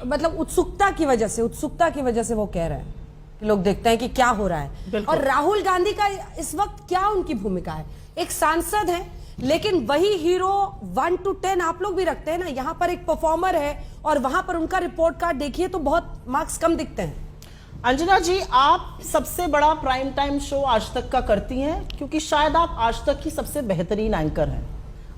मतलब उत्सुकता की वजह से वो कह रहे हैं कि लोग देखते हैं कि क्या हो रहा है। और राहुल गांधी का इस वक्त क्या उनकी भूमिका है? एक सांसद है, लेकिन वही हीरो 1 to 10 आप लोग भी रखते हैं ना। यहां पर एक परफॉर्मर है और वहां पर उनका रिपोर्ट कार्ड देखिए तो बहुत मार्क्स कम दिखते हैं। अंजना जी, आप सबसे बड़ा प्राइम टाइम शो आज तक का करती हैं, क्योंकि शायद आप आज तक की सबसे बेहतरीन एंकर हैं।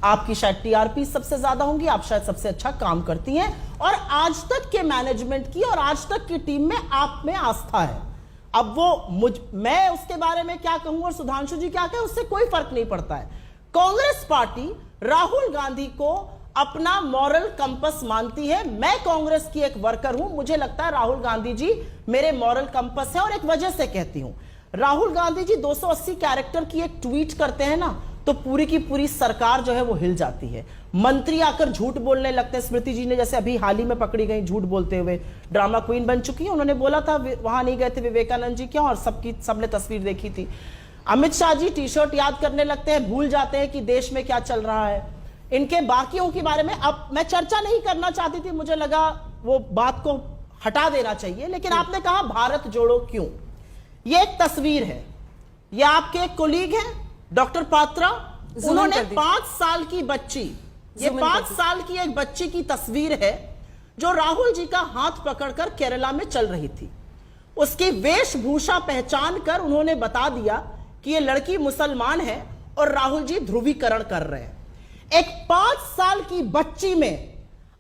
आपकी शायद टीआरपी सबसे ज्यादा होंगी, आप शायद सबसे अच्छा काम करती हैं, और आज तक के मैनेजमेंट की और आज तक की टीम में आप में आस्था है। अब वो मैं उसके बारे में क्या कहूं और सुधांशु जी क्या कहें, उससे कोई फर्क नहीं पड़ता है। कांग्रेस पार्टी राहुल गांधी को अपना मॉरल कंपस मानती है। मैं कांग्रेस की एक वर्कर हूं, मुझे लगता है राहुल गांधी जी मेरे मॉरल कंपस है, और एक वजह से कहती हूं। राहुल गांधी जी 280 कैरेक्टर की एक ट्वीट करते हैं ना, तो पूरी की पूरी सरकार जो है वो हिल जाती है। मंत्री आकर झूठ बोलने लगते हैं। स्मृति जी ने जैसे अभी हाल ही में पकड़ी गई झूठ बोलते हुए, ड्रामा क्वीन बन चुकी है। उन्होंने बोला था वहां नहीं गए थे विवेकानंद जी क्यों, और सबने तस्वीर देखी थी। Amit Shah G T shirt याद करने लगते हैं, भूल जाते हैं कि देश में क्या चल रहा है। इनके बाकियों के बारे में अब मैं चर्चा नहीं करना चाहती थी, मुझे लगा वो बात को हटा देना चाहिए, लेकिन आपने कहा भारत जोड़ो क्यों। ये एक तस्वीर है, ये आपके एक कोलीग हैं डॉक्टर पात्रा, उन्होंने 5 साल की बच्ची, ये 5 साल की एक बच्ची की तस्वीर है जो राहुल जी का हाथ पकड़कर केरला में चल रही थी। उसकी वेशभूषा पहचान कर उन्होंने बता दिया कि ये लड़की मुसलमान है और राहुल जी ध्रुवीकरण कर रहे हैं। एक 5 साल की बच्ची में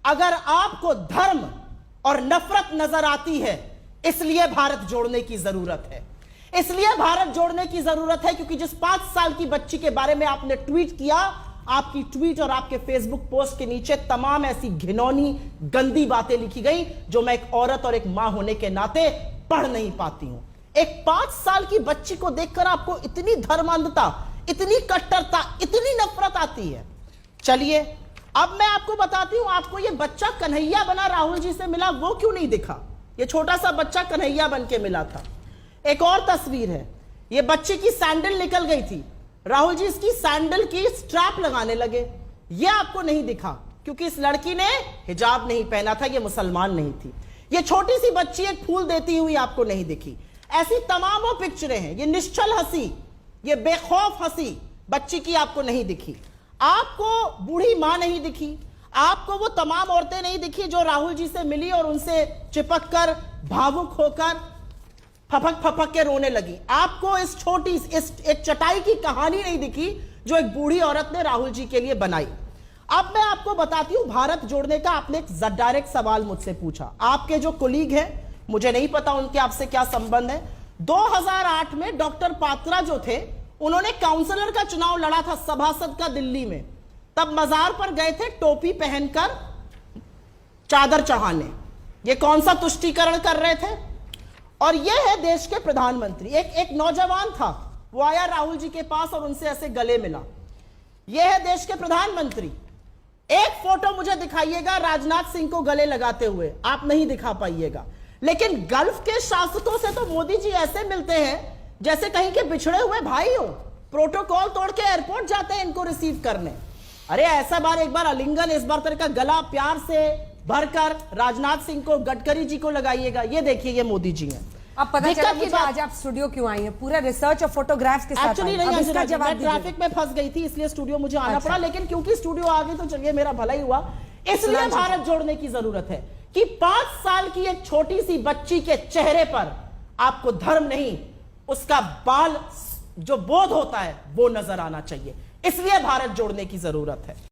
अगर आपको धर्म और नफरत नजर आती है, इसलिए भारत जोड़ने की जरूरत है। इसलिए भारत जोड़ने की जरूरत है क्योंकि जिस 5 साल की बच्ची के बारे में आपने ट्वीट किया, आपकी ट्वीट और आपके फेसबुक पोस्ट के नीचे तमाम ऐसी घिनौनी गंदी बातें लिखी गई जो मैं एक औरत और एक मां होने के नाते पढ़ नहीं पाती हूं। एक 5 साल की बच्ची को देखकर आपको इतनी धर्मांधता, इतनी कट्टरता, इतनी नफरत आती है। चलिए अब मैं आपको बताती हूं, आपको यह बच्चा कन्हैया बना राहुल जी से मिला, वो क्यों नहीं दिखा? यह छोटा सा बच्चा कन्हैया बन के मिला था। एक और तस्वीर है, यह बच्ची की सैंडल निकल गई थी, राहुल जी इसकी सैंडल की स्ट्रैप लगाने लगे, यह आपको नहीं दिखा क्योंकि इस लड़की ने हिजाब नहीं पहना था, यह मुसलमान नहीं थी। यह छोटी सी बच्ची एक फूल देती हुई आपको नहीं दिखी। ऐसी तमामों पिक्चरें हैं, यह निश्चल हंसी, यह बेखौफ हंसी बच्ची की आपको नहीं दिखी। आपको बूढ़ी मां नहीं दिखी, आपको वो तमाम औरतें नहीं दिखी जो राहुल जी से मिली और उनसे चिपक कर भावुक होकर फपक फपक के रोने लगी। आपको इस छोटी एक चटाई की कहानी नहीं दिखी जो एक बूढ़ी औरत ने राहुल जी के लिए बनाई। अब मैं आपको बताती हूं भारत जोड़ने का, आपने एक डायरेक्ट सवाल मुझसे पूछा। आपके जो कोलीग हैं, मुझे नहीं पता उनके आपसे क्या संबंध है, 2008 में डॉक्टर पात्रा जो थे, उन्होंने काउंसलर का चुनाव लड़ा था सभासद का दिल्ली में। तब मजार पर गए थे टोपी पहनकर चादर चढ़ाने। ये कौन सा तुष्टीकरण कर रहे थे? और ये है देश के प्रधानमंत्री। एक नौजवान था, वो आया राहुल जी के पास और उनसे ऐसे गले मिला। ये है देश के प्रधानमंत्री। एक फोटो मुझे दिखाइएगा राजनाथ सिंह को गले लगाते हुए, आप नहीं दिखा पाइएगा। लेकिन गल्फ के शासकों से तो मोदी जी ऐसे मिलते हैं जैसे कहीं के बिछड़े हुए भाई हो, प्रोटोकॉल तोड़ के एयरपोर्ट जाते हैं इनको रिसीव करने। अरे ऐसा एक बार आलिंगन, इस बार का गला प्यार से भरकर राजनाथ सिंह को, गडकरी जी को लगाइएगा। ये देखिए, ये मोदी जी हैं। अब पता चला मुझे आज आप स्टूडियो क्यों आई हैं, पूरा रिसर्च और फोटोग्राफ्स के साथ। एक्चुअली नहीं, मैं ट्रैफिक में फंस गई थी इसलिए स्टूडियो मुझे आना पड़ा, लेकिन क्योंकि स्टूडियो आ गई तो चलिए मेरा भला ही हुआ। इसलिए भारत जोड़ने की जरूरत है कि 5 साल की एक छोटी सी बच्ची के चेहरे पर आपको धर्म नहीं, उसका बाल जो बोध होता है वो नजर आना चाहिए। इसलिए भारत जोड़ने की जरूरत है।